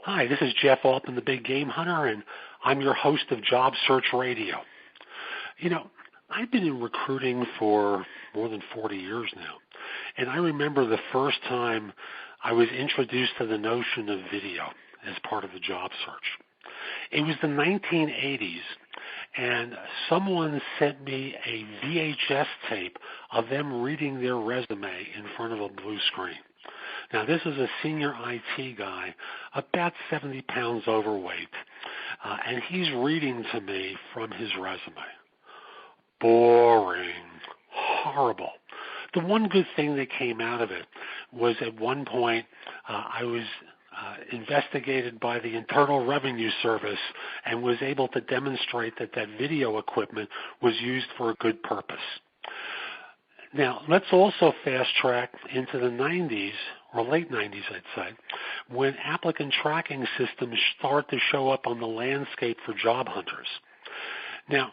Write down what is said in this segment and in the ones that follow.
Hi, this is Jeff Altman, the Big Game Hunter, and I'm your host of Job Search Radio. You know, I've been in recruiting for more than 40 years now, and I remember the first time I was introduced to the notion of video as part of the job search. It was the 1980s, and someone sent me a VHS tape of them reading their resume in front of a blue screen. Now, this is a senior IT guy, about 70 pounds overweight, and he's reading to me from his resume. Boring. Horrible. The one good thing that came out of it was at one point I was investigated by the Internal Revenue Service and was able to demonstrate that that video equipment was used for a good purpose. Now, let's also fast track into the 90s, or late 90s, I'd say, when applicant tracking systems start to show up on the landscape for job hunters. Now,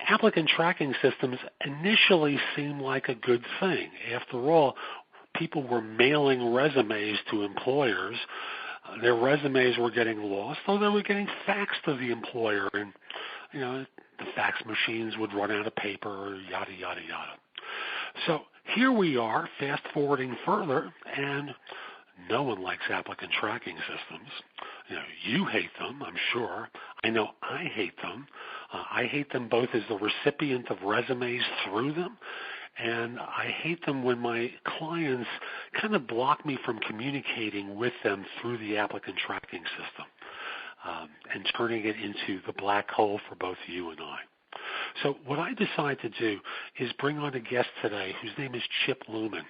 applicant tracking systems initially seemed like a good thing. After all, people were mailing resumes to employers. Their resumes were getting lost, or they were getting faxed to the employer, and the fax machines would run out of paper, or yada, yada, yada. So here we are, fast forwarding further, and no one likes applicant tracking systems. You hate them, I'm sure. I know I hate them. I hate them both as the recipient of resumes through them, and I hate them when my clients kind of block me from communicating with them through the applicant tracking system and turning it into the black hole for both you and I. So what I decided to do is bring on a guest today whose name is Chip Luman.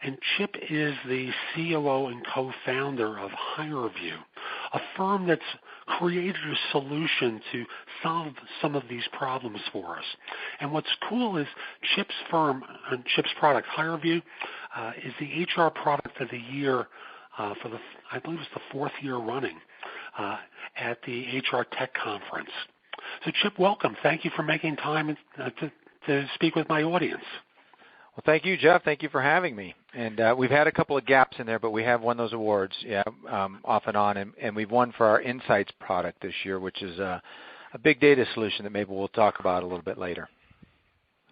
And Chip is the COO and co-founder of HireVue, a firm that's created a solution to solve some of these problems for us. And what's cool is Chip's firm, Chip's product, HireVue, is the HR product of the year for I believe it's the fourth year running at the HR Tech Conference. So, Chip, welcome. Thank you for making time to speak with my audience. Well, thank you, Jeff. Thank you for having me. And we've had a couple of gaps in there, but we have won those awards, off and on. And we've won for our Insights product this year, which is a big data solution that maybe we'll talk about a little bit later.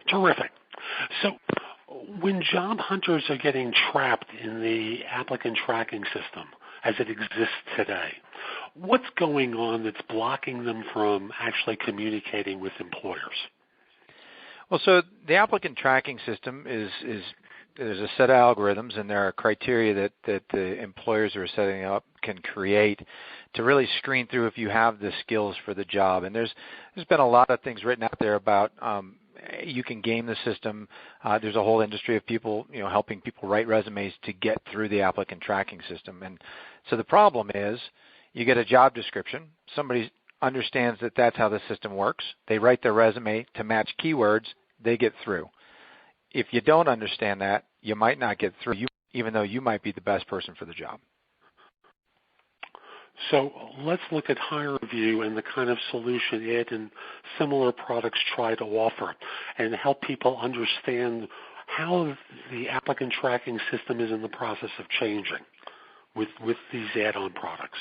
Terrific. So when job hunters are getting trapped in the applicant tracking system as it exists today, what's going on that's blocking them from actually communicating with employers? Well, so the applicant tracking system there's a set of algorithms, and there are criteria that the employers who are setting up can create to really screen through if you have the skills for the job. And there's been a lot of things written out there about you can game the system. There's a whole industry of people, helping people write resumes to get through the applicant tracking system. And so the problem is, you get a job description. Somebody understands that that's how the system works. They write their resume to match keywords. They get through. If you don't understand that, you might not get through, even though you might be the best person for the job. So let's look at HireVue and the kind of solution it and similar products try to offer and help people understand how the applicant tracking system is in the process of changing with these add-on products.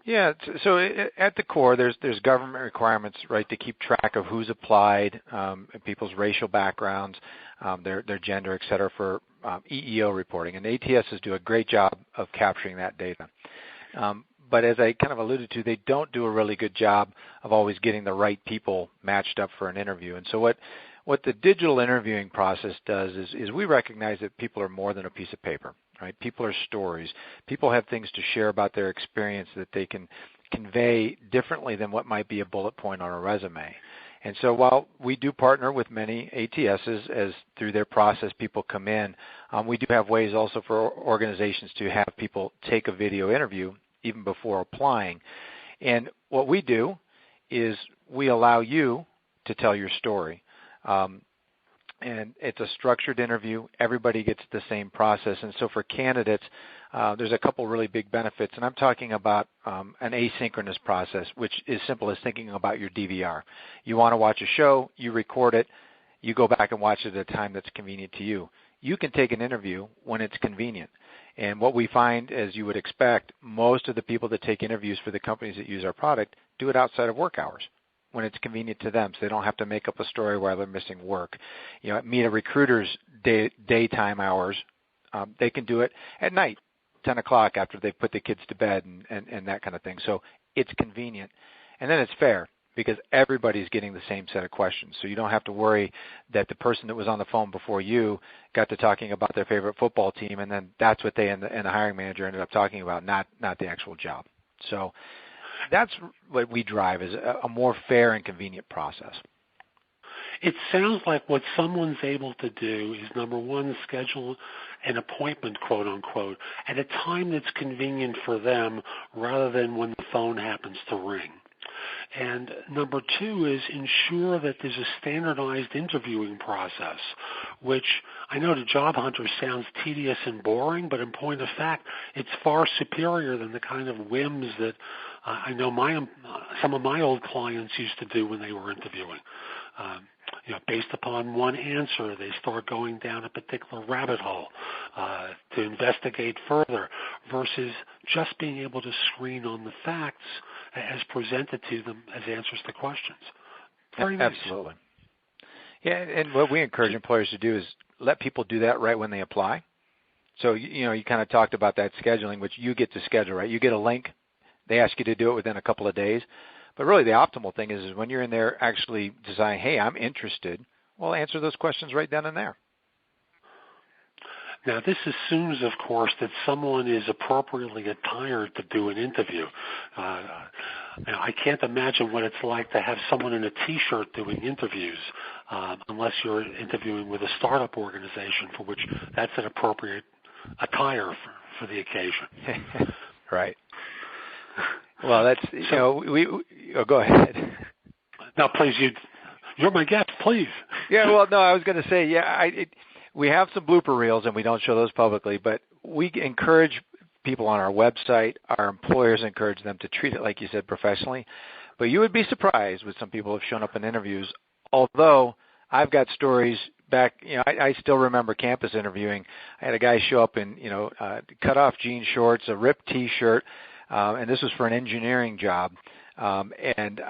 Yeah, so at the core, there's government requirements, right, to keep track of who's applied, people's racial backgrounds, their gender, et cetera, for EEO reporting. And ATSs do a great job of capturing that data. But as I kind of alluded to, they don't do a really good job of always getting the right people matched up for an interview. And so what the digital interviewing process does is we recognize that people are more than a piece of paper. Right? People are stories. People have things to share about their experience that they can convey differently than what might be a bullet point on a resume. And so while we do partner with many ATSs as through their process people come in, we do have ways also for organizations to have people take a video interview even before applying. And what we do is we allow you to tell your story. And it's a structured interview. Everybody gets the same process. And so for candidates, there's a couple really big benefits. And I'm talking about an asynchronous process, which is simple as thinking about your DVR. You want to watch a show, you record it, you go back and watch it at a time that's convenient to you. You can take an interview when it's convenient. And what we find, as you would expect, most of the people that take interviews for the companies that use our product do it outside of work hours when it's convenient to them, so they don't have to make up a story while they're missing work. Meet a recruiter's daytime hours. They can do it at night, 10 o'clock after they've put the kids to bed and that kind of thing. So it's convenient. And then it's fair because everybody's getting the same set of questions. So you don't have to worry that the person that was on the phone before you got to talking about their favorite football team, and then that's what they and the hiring manager ended up talking about, not the actual job. So that's what we drive, is a more fair and convenient process. It sounds like what someone's able to do is, number one, schedule an appointment, quote unquote, at a time that's convenient for them rather than when the phone happens to ring. And number two is ensure that there's a standardized interviewing process, which I know to job hunters sounds tedious and boring, but in point of fact, it's far superior than the kind of whims that I know some of my old clients used to do when they were interviewing. Based upon one answer, they start going down a particular rabbit hole to investigate further versus just being able to screen on the facts as presented to them as answers to questions. Very nice. Absolutely. Yeah, and what we encourage employers to do is let people do that right when they apply. So, you kind of talked about that scheduling, which you get to schedule, right? You get a link. They ask you to do it within a couple of days. But really the optimal thing is when you're in there actually deciding, hey, I'm interested, well, answer those questions right then and there. Now, this assumes, of course, that someone is appropriately attired to do an interview. Now, I can't imagine what it's like to have someone in a T-shirt doing interviews, unless you're interviewing with a startup organization, for which that's an appropriate attire for the occasion. Right. Well, that's, go ahead. No, please, you're my guest, please. Yeah, well, no, I was going to say, we have some blooper reels, and we don't show those publicly, but we encourage people on our website. Our employers encourage them to treat it, like you said, professionally. But you would be surprised with some people who have shown up in interviews, although I've got stories back, I still remember campus interviewing. I had a guy show up in, cut-off jean shorts, a ripped T-shirt, and this was for an engineering job. And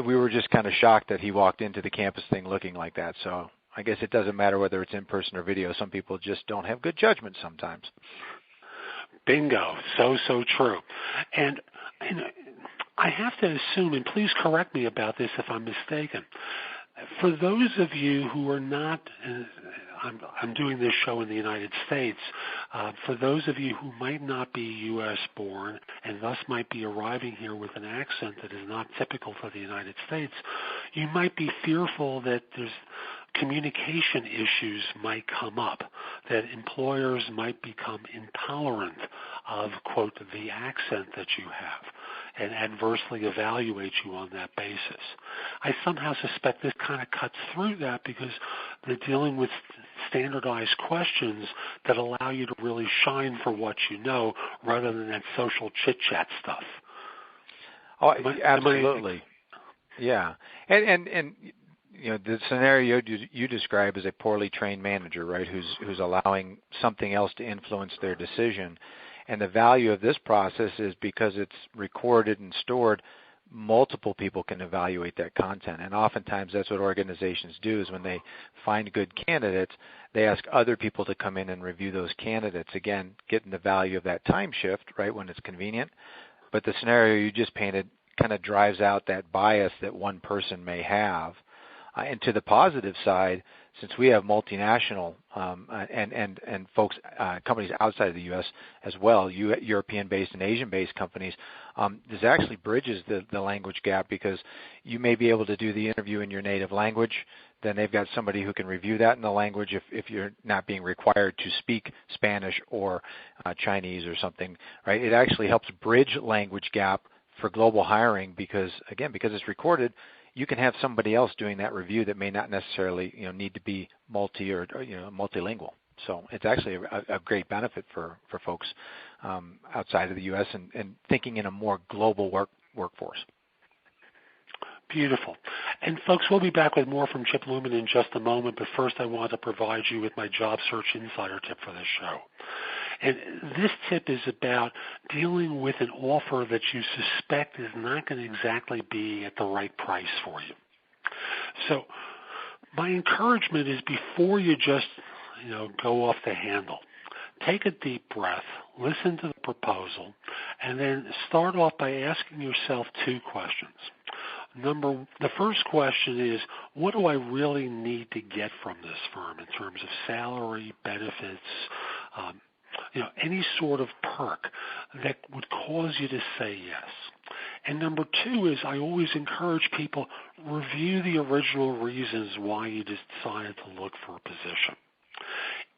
we were just kind of shocked that he walked into the campus thing looking like that. So I guess it doesn't matter whether it's in person or video. Some people just don't have good judgment sometimes. Bingo. So true. And I have to assume, and please correct me about this if I'm mistaken, for those of you who are not, I'm doing this show in the United States, for those of you who might not be U.S. born and thus might be arriving here with an accent that is not typical for the United States, you might be fearful that there's communication issues might come up, that employers might become intolerant of, quote, the accent that you have and adversely evaluate you on that basis. I somehow suspect this kind of cuts through that because they're dealing with standardized questions that allow you to really shine for what you know rather than that social chit-chat stuff. Oh, absolutely. Yeah. And the scenario you describe is a poorly trained manager, right, who's allowing something else to influence their decision. And the value of this process is because it's recorded and stored, multiple people can evaluate that content. And oftentimes that's what organizations do is when they find good candidates, they ask other people to come in and review those candidates. Again, getting the value of that time shift, right, when it's convenient. But the scenario you just painted kind of drives out that bias that one person may have. And to the positive side, since we have multinational and folks, companies outside of the U.S. as well, European-based and Asian-based companies, this actually bridges the language gap because you may be able to do the interview in your native language. Then they've got somebody who can review that in the language if you're not being required to speak Spanish or Chinese or something, right? It actually helps bridge language gap for global hiring because it's recorded. You can have somebody else doing that review that may not necessarily need to be multilingual. So it's actually a great benefit for folks outside of the U.S. and thinking in a more global workforce. Beautiful. And folks, we'll be back with more from Chip Luman in just a moment, but first I want to provide you with my job search insider tip for this show. And this tip is about dealing with an offer that you suspect is not going to exactly be at the right price for you. So my encouragement is before you just, go off the handle, take a deep breath, listen to the proposal, and then start off by asking yourself two questions. The first question is, what do I really need to get from this firm in terms of salary, benefits, any sort of perk that would cause you to say yes? And number two is I always encourage people, review the original reasons why you decided to look for a position.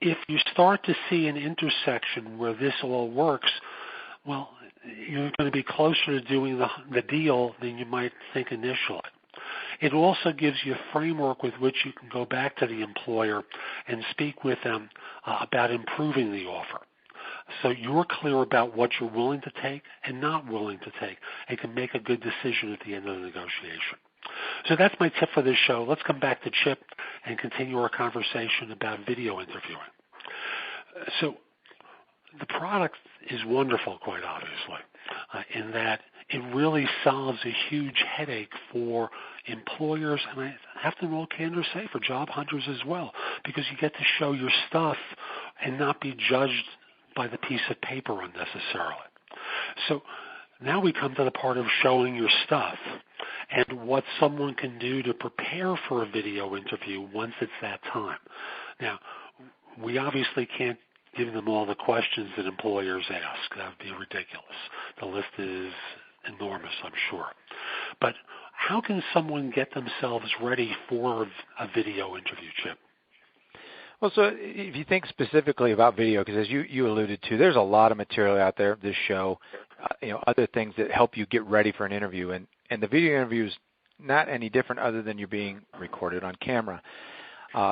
If you start to see an intersection where this all works, well, you're going to be closer to doing the deal than you might think initially. It also gives you a framework with which you can go back to the employer and speak with them about improving the offer. So you're clear about what you're willing to take and not willing to take, and can make a good decision at the end of the negotiation. So that's my tip for this show. Let's come back to Chip and continue our conversation about video interviewing. So the product is wonderful, quite obviously, in that it really solves a huge headache for employers, and I have to in all candor say for job hunters as well, because you get to show your stuff and not be judged by the piece of paper unnecessarily. So now we come to the part of showing your stuff and what someone can do to prepare for a video interview once it's that time. Now, we obviously can't give them all the questions that employers ask. That would be ridiculous. The list is enormous, I'm sure. But how can someone get themselves ready for a video interview, Chip? Well, so if you think specifically about video, because as you alluded to, there's a lot of material out there, this show, other things that help you get ready for an interview. And the video interview is not any different other than you're being recorded on camera.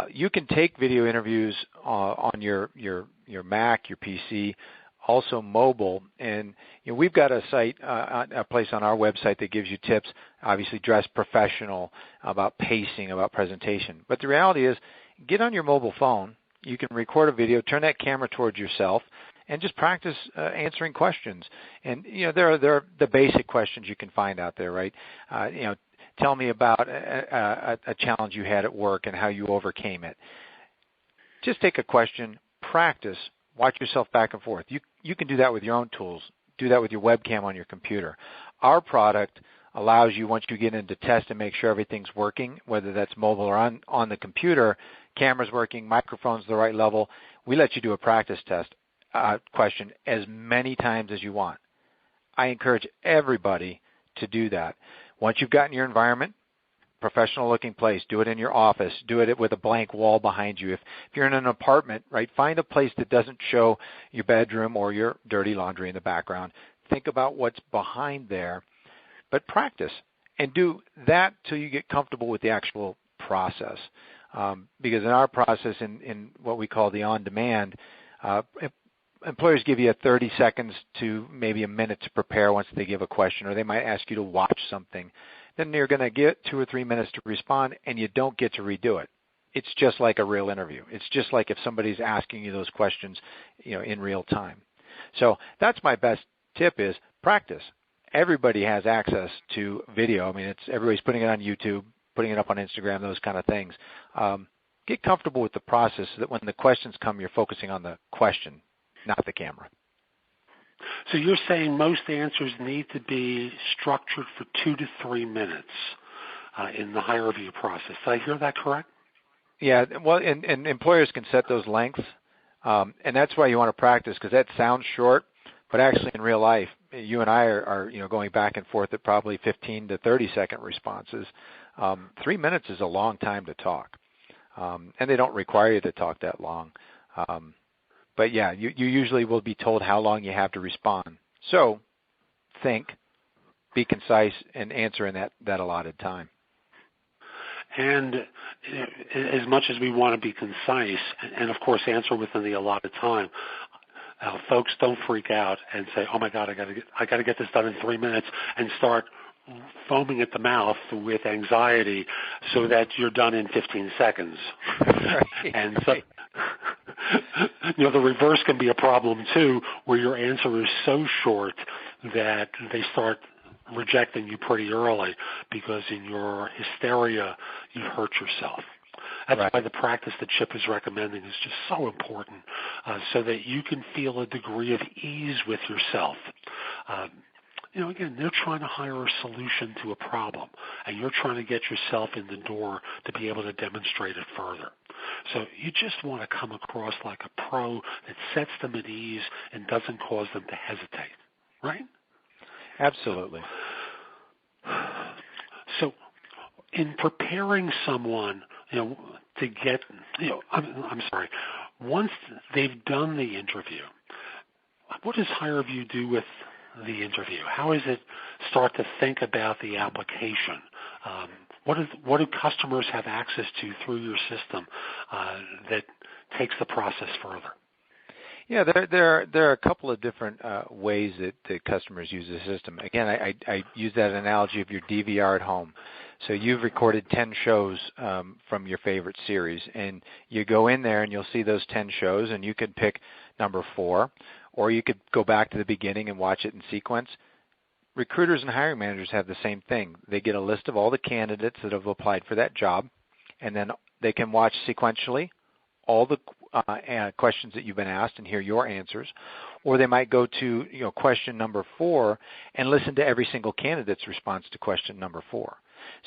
You can take video interviews on your Mac, your PC, also mobile. And we've got a site, a place on our website that gives you tips, obviously dress professional, about pacing, about presentation. But the reality is, get on your mobile phone. You can record a video, turn that camera towards yourself, and just practice answering questions. And there are the basic questions you can find out there, right? Tell me about a challenge you had at work and how you overcame it. Just take a question, practice, watch yourself back and forth. You can do that with your own tools. Do that with your webcam on your computer. Our product allows you, once you get into test and make sure everything's working, whether that's mobile or on the computer, camera's working, microphone's the right level, we let you do a practice test question as many times as you want. I encourage everybody to do that. Once you've gotten your environment, professional-looking place, do it in your office, do it with a blank wall behind you. If you're in an apartment, right, find a place that doesn't show your bedroom or your dirty laundry in the background. Think about what's behind there, but practice and do that till you get comfortable with the actual process. Because in our process, in what we call the on-demand, employers give you 30 seconds to maybe a minute to prepare once they give a question, or they might ask you to watch something. Then you're going to get 2 or 3 minutes to respond, and you don't get to redo it. It's just like a real interview. It's just like if somebody's asking you those questions, in real time. So that's my best tip is practice. Everybody has access to video. I mean, everybody's putting it on YouTube, putting it up on Instagram, those kind of things. Get comfortable with the process so that when the questions come, you're focusing on the question, not the camera. So you're saying most answers need to be structured for 2 to 3 minutes in the HireVue process. Did I hear that correct? Yeah, well, and employers can set those lengths, and that's why you want to practice, because that sounds short, but actually in real life, you and I are going back and forth at probably 15 to 30-second responses. 3 minutes is a long time to talk, and they don't require you to talk that long. But yeah, you usually will be told how long you have to respond. So think, be concise, and answer in that allotted time. And as much as we want to be concise and of course answer within the allotted time, folks, don't freak out and say, "Oh my God, I got to get this done in 3 minutes," and start foaming at the mouth with anxiety so that you're done in 15 seconds. Right. And so, The reverse can be a problem too, where your answer is so short that they start rejecting you pretty early because in your hysteria you hurt yourself. That's right. why the practice that Chip is recommending is just so important, so that you can feel a degree of ease with yourself. Again, they're trying to hire a solution to a problem, and you're trying to get yourself in the door to be able to demonstrate it further. So you just want to come across like a pro that sets them at ease and doesn't cause them to hesitate, right? Absolutely. So in preparing someone, to get, I'm sorry, once they've done the interview, what does HireVue do with the interview? How does it start to think about the application? What do customers have access to through your system that takes the process further? Yeah, there are a couple of different ways that the customers use the system. Again, I use that analogy of your DVR at home. So you've recorded 10 shows from your favorite series, and you go in there and you'll see those 10 shows, and you could pick number 4, or you could go back to the beginning and watch it in sequence. Recruiters and hiring managers have the same thing. They get a list of all the candidates that have applied for that job, and then they can watch sequentially all the questions that you've been asked and hear your answers, or they might go to question number 4 and listen to every single candidate's response to question number 4.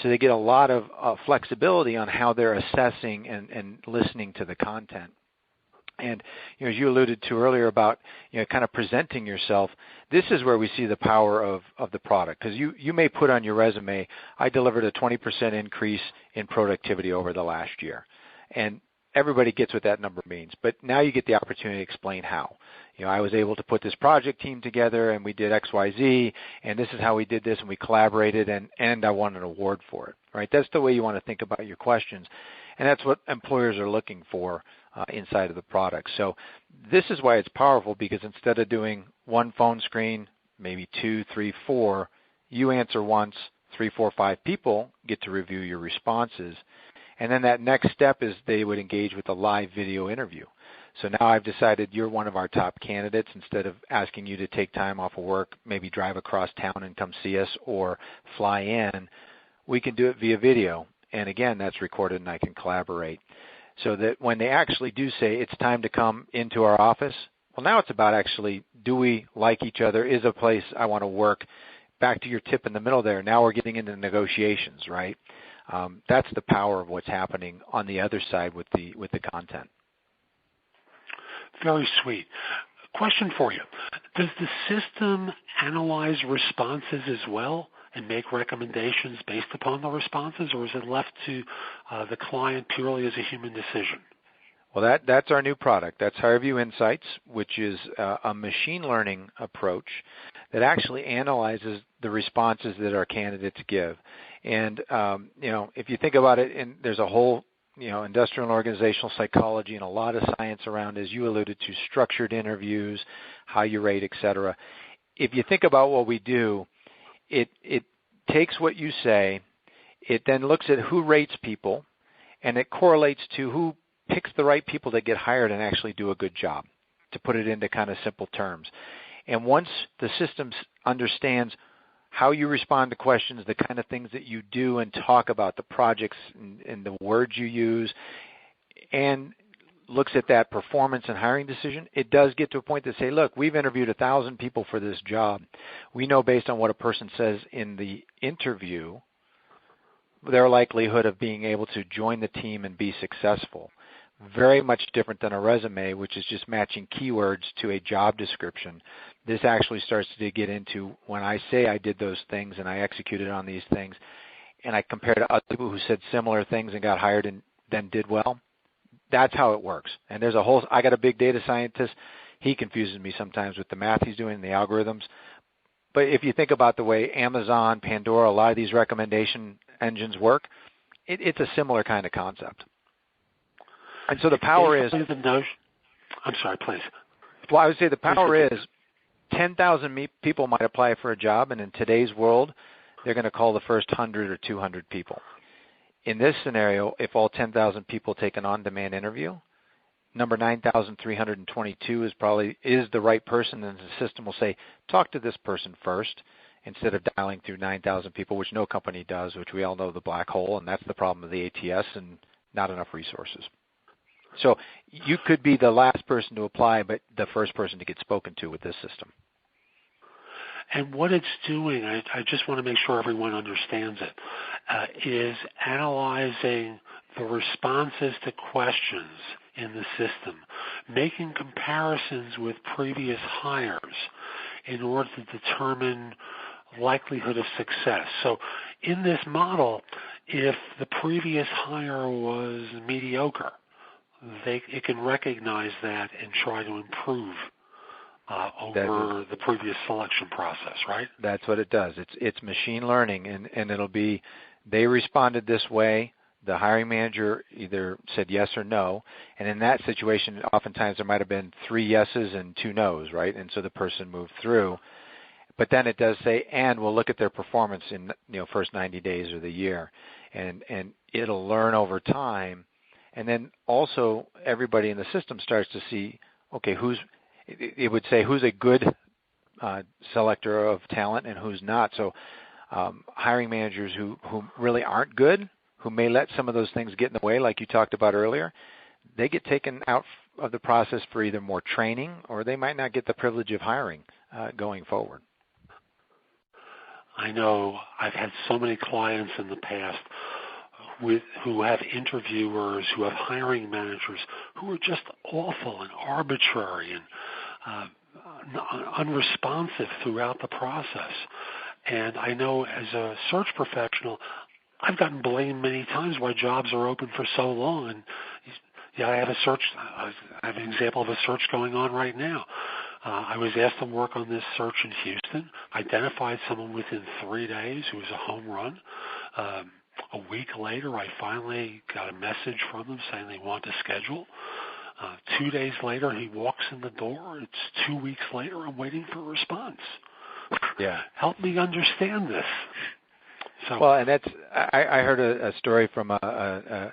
So they get a lot of flexibility on how they're assessing and listening to the content. And as you alluded to earlier about kind of presenting yourself, this is where we see the power of the product. Because you may put on your resume, I delivered a 20% increase in productivity over the last year. And everybody gets what that number means. But now you get the opportunity to explain how. I was able to put this project team together, and we did X, Y, Z, and this is how we did this, and we collaborated, and I won an award for it. Right? That's the way you want to think about your questions. And that's what employers are looking for inside of the product. So this is why it's powerful, because instead of doing one phone screen, maybe 2, 3, 4, you answer once, 3, 4, 5 people get to review your responses. And then that next step is they would engage with a live video interview. So now I've decided you're one of our top candidates. Instead of asking you to take time off of work, maybe drive across town and come see us or fly in, we can do it via video. And again, that's recorded and I can collaborate. So that when they actually do say it's time to come into our office, well, now it's about actually, do we like each other? Is a place I want to work? Back to your tip in the middle there, now we're getting into negotiations, right? That's the power of what's happening on the other side with the content. Very sweet. Question for you. Does the system analyze responses as well and make recommendations based upon the responses, or is it left to the client purely as a human decision? Well, that's our new product. That's HireVue Insights, which is a machine learning approach that actually analyzes the responses that our candidates give. And if you think about it, and there's a whole industrial and organizational psychology and a lot of science around, as you alluded to, structured interviews, how you rate, et cetera. If you think about what we do, it takes what you say, it then looks at who rates people, and it correlates to who picks the right people that get hired and actually do a good job, to put it into kind of simple terms. And once the system understands how you respond to questions, the kind of things that you do and talk about, the projects and the words you use, and looks at that performance and hiring decision, it does get to a point to say, look, we've interviewed 1,000 people for this job. We know based on what a person says in the interview, their likelihood of being able to join the team and be successful. Very much different than a resume, which is just matching keywords to a job description. This actually starts to get into when I say I did those things and I executed on these things, and I compare to other people who said similar things and got hired and then did well. That's how it works. And there's I got a big data scientist. He confuses me sometimes with the math he's doing and the algorithms. But if you think about the way Amazon, Pandora, a lot of these recommendation engines work, it's a similar kind of concept. And so the power is... I'm sorry, please. Well, I would say the power is 10,000 people might apply for a job, and in today's world, they're going to call the first 100 or 200 people. In this scenario, if all 10,000 people take an on-demand interview, number 9,322 is the right person, and the system will say, talk to this person first, instead of dialing through 9,000 people, which no company does, which we all know the black hole, and that's the problem of the ATS and not enough resources. So you could be the last person to apply, but the first person to get spoken to with this system. And what it's doing, I just want to make sure everyone understands it, is analyzing the responses to questions in the system, making comparisons with previous hires in order to determine likelihood of success. So in this model, if the previous hire was mediocre, it can recognize that and try to improve over the previous selection process, right? That's what it does. It's machine learning, and it'll be, they responded this way, the hiring manager either said yes or no, and in that situation, oftentimes there might have been 3 yeses and 2 nos, right? And so the person moved through. But then it does say, and we'll look at their performance in first 90 days of the year, and it'll learn over time, and then also everybody in the system starts to see, okay, it would say who's a good selector of talent and who's not. So hiring managers who really aren't good, who may let some of those things get in the way, like you talked about earlier, they get taken out of the process for either more training or they might not get the privilege of hiring going forward. I know I've had so many clients in the past who have interviewers, who have hiring managers who are just awful and arbitrary and unresponsive throughout the process. And I know as a search professional, I've gotten blamed many times why jobs are open for so long. And I have an example of a search going on right now. I was asked to work on this search in Houston, identified someone within 3 days who was a home run. A week later, I finally got a message from them saying they want to schedule. 2 days later, he walks in the door. It's 2 weeks later. I'm waiting for a response. Yeah. Help me understand this. So, well, and that's I heard a story from a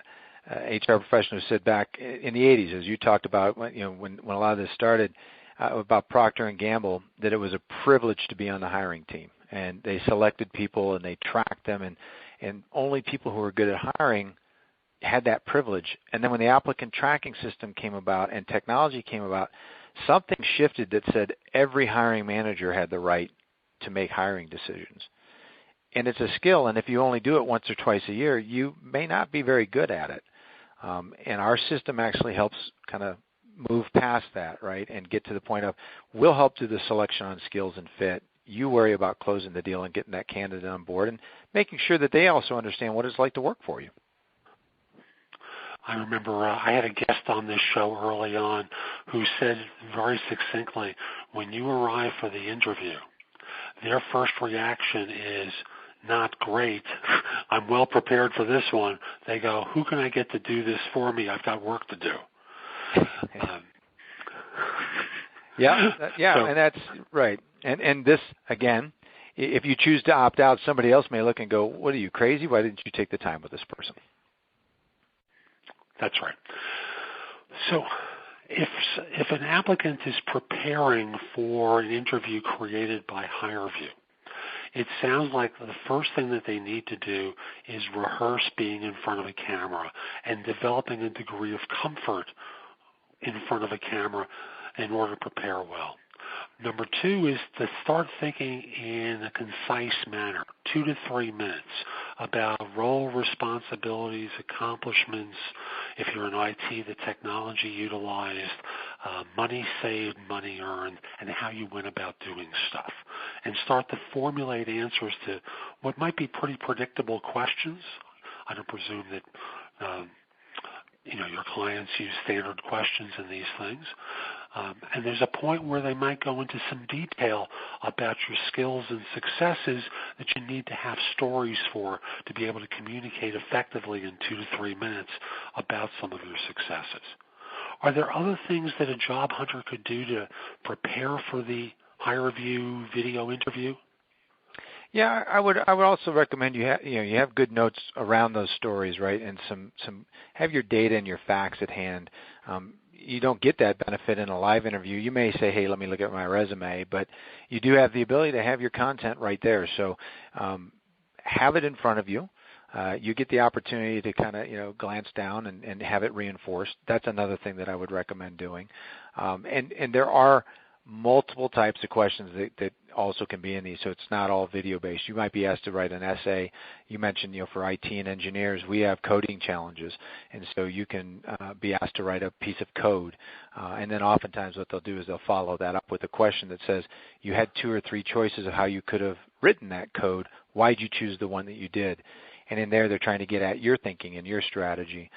HR professional who said back in the 80s, as you talked about, when a lot of this started, about Procter & Gamble, that it was a privilege to be on the hiring team, and they selected people and they tracked them, and only people who were good at hiring had that privilege. And then when the applicant tracking system came about and technology came about, something shifted that said every hiring manager had the right to make hiring decisions. And it's a skill, and if you only do it once or twice a year, you may not be very good at it. And our system actually helps kind of move past that, right, and get to the point of, we'll help do the selection on skills and fit. You worry about closing the deal and getting that candidate on board and making sure that they also understand what it's like to work for you. I remember I had a guest on this show early on who said very succinctly, when you arrive for the interview, their first reaction is not great. I'm well prepared for this one. They go, who can I get to do this for me? I've got work to do. Yeah, so, and that's right. And this, again, if you choose to opt out, somebody else may look and go, what are you, crazy? Why didn't you take the time with this person? That's right. So if an applicant is preparing for an interview created by HireVue, it sounds like the first thing that they need to do is rehearse being in front of a camera and developing a degree of comfort in front of a camera in order to prepare well. Number 2 is to start thinking in a concise manner, 2 to 3 minutes, about role, responsibilities, accomplishments, if you're in IT, the technology utilized, money saved, money earned, and how you went about doing stuff. And start to formulate answers to what might be pretty predictable questions. I don't presume that your clients use standard questions in these things. And there's a point where they might go into some detail about your skills and successes that you need to have stories for to be able to communicate effectively in 2 to 3 minutes about some of your successes. Are there other things that a job hunter could do to prepare for the HireVue video interview? Yeah, I would also recommend you have good notes around those stories, right? And some have your data and your facts at hand. you don't get that benefit in a live interview. You may say, hey, let me look at my resume, but you do have the ability to have your content right there. So have it in front of you. You get the opportunity to kind of glance down and have it reinforced. That's another thing that I would recommend doing. And there are multiple types of questions that also can be in these, so it's not all video based. You might be asked to write an essay. You mentioned for IT and engineers, we have coding challenges, and so you can be asked to write a piece of code, and then oftentimes what they'll do is they'll follow that up with a question that says, you had 2 or 3 choices of how you could have written that code. Why did you choose the one that you did? And in there, they're trying to get at your thinking and your strategy.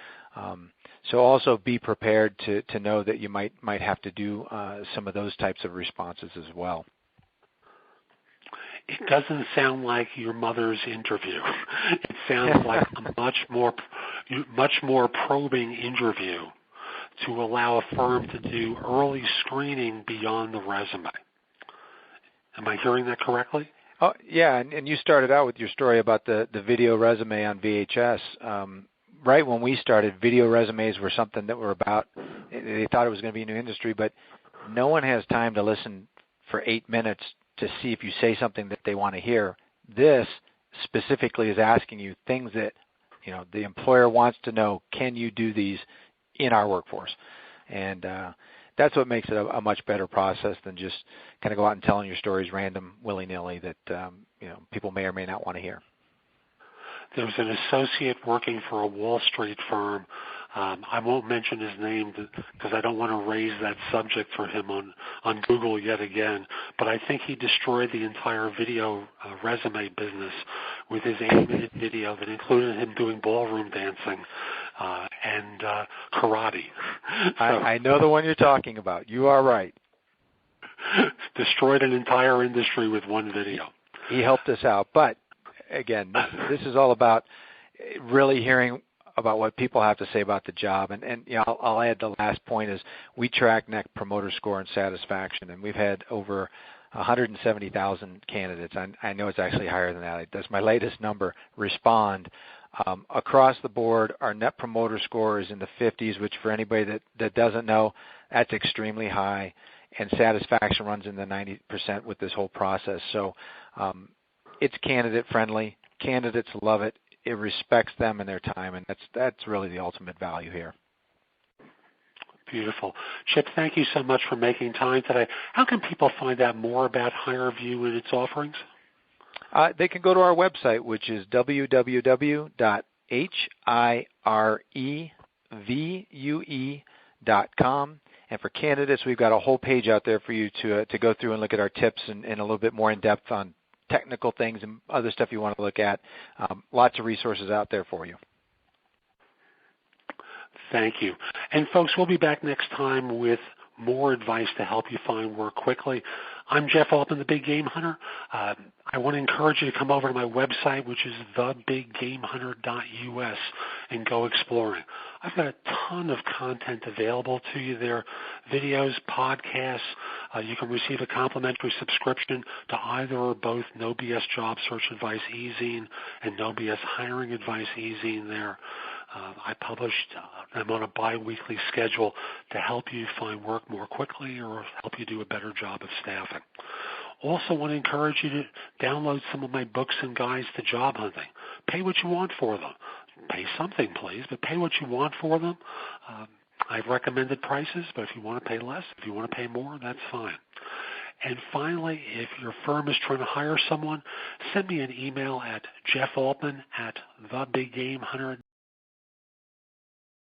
So also be prepared to know that you might have to do some of those types of responses as well. It doesn't sound like your mother's interview. It sounds like a much more probing interview to allow a firm to do early screening beyond the resume. Am I hearing that correctly? Oh, yeah, and you started out with your story about the video resume on VHS. Right when we started, video resumes were something that were about, they thought it was going to be a new industry, but no one has time to listen for 8 minutes to see if you say something that they want to hear. This specifically is asking you things that the employer wants to know. Can you do these in our workforce? And that's what makes it a much better process than just kind of go out and telling your stories random, willy-nilly that people may or may not want to hear. There's an associate working for a Wall Street firm. I won't mention his name because I don't want to raise that subject for him on Google yet again, but I think he destroyed the entire video resume business with his animated video that included him doing ballroom dancing and karate. So, I know the one you're talking about. You are right. Destroyed an entire industry with one video. He helped us out, but again, this is all about really hearing about what people have to say about the job. And I'll add the last point is we track Net Promoter Score and satisfaction, and we've had over 170,000 candidates. I know it's actually higher than that. That's my latest number. Respond. Across the board, our Net Promoter Score is in the 50s, which for anybody that doesn't know, that's extremely high, and satisfaction runs in the 90% with this whole process. So it's candidate friendly. Candidates love it. It respects them and their time, and that's really the ultimate value here. Beautiful. Chip, thank you so much for making time today. How can people find out more about HireVue and its offerings? They can go to our website, which is www.hirevue.com. And for candidates, we've got a whole page out there for you to go through and look at our tips and a little bit more in depth on technical things and other stuff you want to look at. Lots of resources out there for you. Thank you. And folks, we'll be back next time with more advice to help you find work quickly. I'm Jeff Altman, the Big Game Hunter. I want to encourage you to come over to my website, which is thebiggamehunter.us, and go exploring. I've got a ton of content available to you there, videos, podcasts. You can receive a complimentary subscription to either or both No BS Job Search Advice e-zine and No BS Hiring Advice e-zine there. I published them on a bi-weekly schedule to help you find work more quickly or help you do a better job of staffing. Also want to encourage you to download some of my books and guides to job hunting. Pay what you want for them. Pay something, please, but pay what you want for them. I've recommended prices, but if you want to pay less, if you want to pay more, that's fine. And finally, if your firm is trying to hire someone, send me an email at jeffaltman@thebiggamehunter.com.